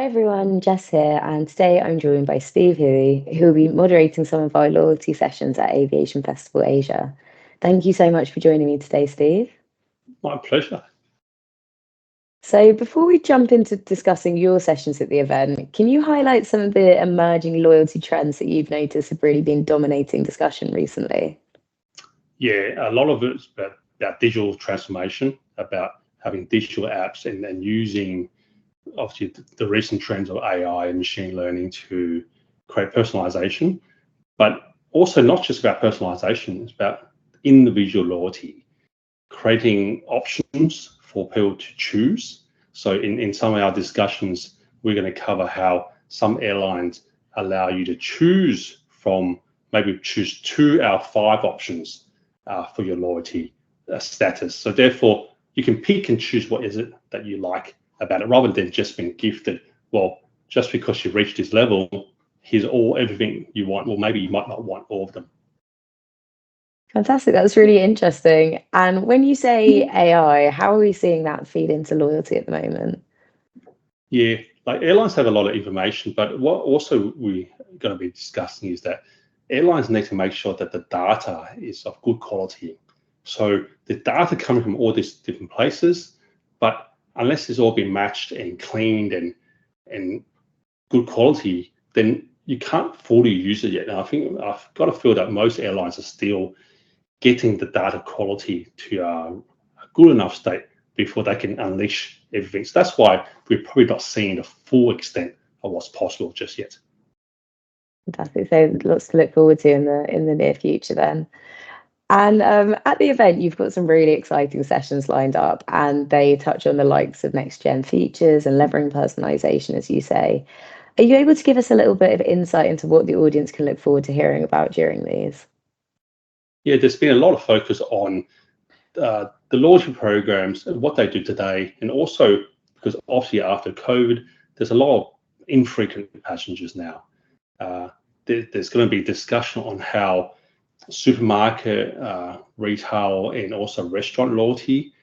Hi everyone, Jess here, and today I'm joined by Steve Huey, who will be moderating some of our loyalty sessions at Aviation Festival Asia. Thank you so much for joining me today, Steve. My pleasure. So before we jump into discussing your sessions at the event, can you highlight some of the emerging loyalty trends that you've noticed have really been dominating discussion recently? Yeah, a lot of it's about digital transformation, about having digital apps and using obviously the recent trends of AI and machine learning to create personalization, but also not just about personalization, it's about individual loyalty, creating options for people to choose. So in some of our discussions, we're going to cover how some airlines allow you to choose from maybe choose 2 out of 5 options for your loyalty status. So therefore, you can pick and choose what is it that you like about it, rather than just being gifted, well, just because you've reached this level, here's everything you want. Well, maybe you might not want all of them. Fantastic, that's really interesting. And when you say AI, how are we seeing that feed into loyalty at the moment? Yeah, like airlines have a lot of information, but what also we're going to be discussing is that airlines need to make sure that the data is of good quality. So the data coming from all these different places, but unless it's all been matched and cleaned and good quality, then you can't fully use it yet. And I think I've got to feel that most airlines are still getting the data quality to a good enough state before they can unleash everything. So that's why we're probably not seeing the full extent of what's possible just yet. Fantastic. So lots to look forward to in the near future then. And at the event, you've got some really exciting sessions lined up, and they touch on the likes of next gen features and leveraging personalization, as you say. Are you able to give us a little bit of insight into what the audience can look forward to hearing about during these? Yeah, there's been a lot of focus on the loyalty programs and what they do today, and also because obviously after COVID, there's a lot of infrequent passengers now. There's going to be discussion on how supermarket, retail, and also restaurant loyalty,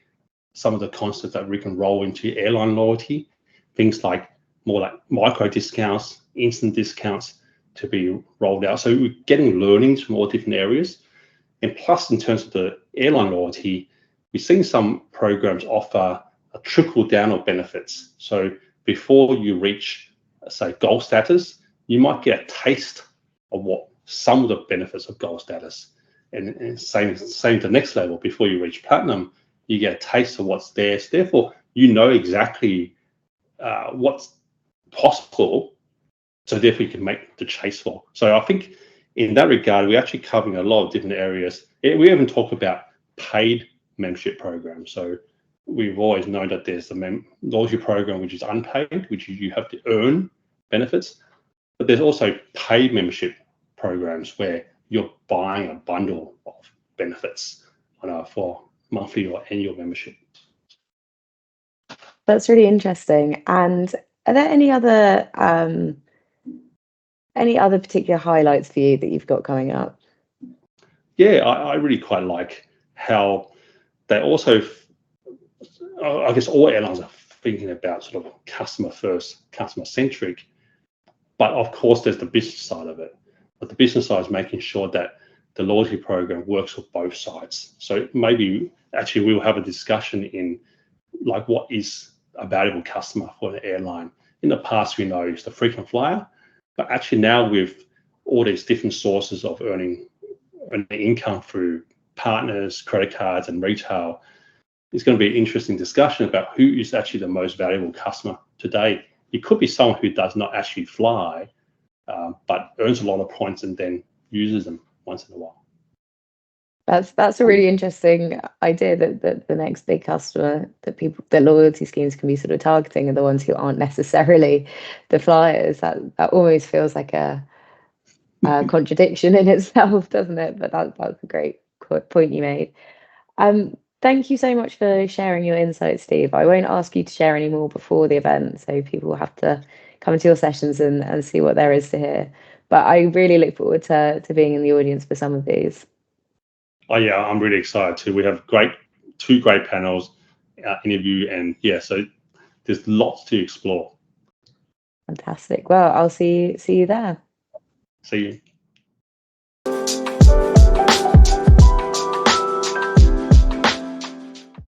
some of the concepts that we can roll into airline loyalty, things like more like micro discounts, instant discounts to be rolled out. So we're getting learnings from all different areas. And plus, in terms of the airline loyalty, we're seeing some programs offer a trickle down of benefits. So before you reach, say, gold status, you might get a taste of what some of the benefits of gold status. And same to the next level, before you reach platinum, you get a taste of what's there. So therefore, you know exactly what's possible. So therefore, you can make the chase for. So I think in that regard, we're actually covering a lot of different areas. We haven't talked about paid membership programs. So we've always known that there's the loyalty program, which is unpaid, which you have to earn benefits. But there's also paid membership programs where you're buying a bundle of benefits for monthly or annual membership. That's really interesting. And are there any other particular highlights for you that you've got coming up? Yeah, I really quite like how they also, I guess all airlines are thinking about sort of customer first, customer centric. But of course, there's the business side of it. But the business side is making sure that the loyalty program works for both sides. So maybe actually we'll have a discussion in like what is a valuable customer for an airline. In the past, we know it's the frequent flyer, but actually now with all these different sources of earning income through partners, credit cards, and retail, it's going to be an interesting discussion about who is actually the most valuable customer today. It could be someone who does not actually fly, but earns a lot of points and then uses them once in a while. That's a really interesting idea that the next big customer that loyalty schemes can be sort of targeting are the ones who aren't necessarily the flyers. That almost feels like a contradiction in itself, doesn't it? But that's a great point you made. Thank you so much for sharing your insights, Steve. I won't ask you to share any more before the event, so people will have to come to your sessions and see what there is to hear. But I really look forward to being in the audience for some of these. Oh yeah, I'm really excited too. We have two great panels, interview, and yeah, so there's lots to explore. Fantastic. Well, I'll see you there. See you.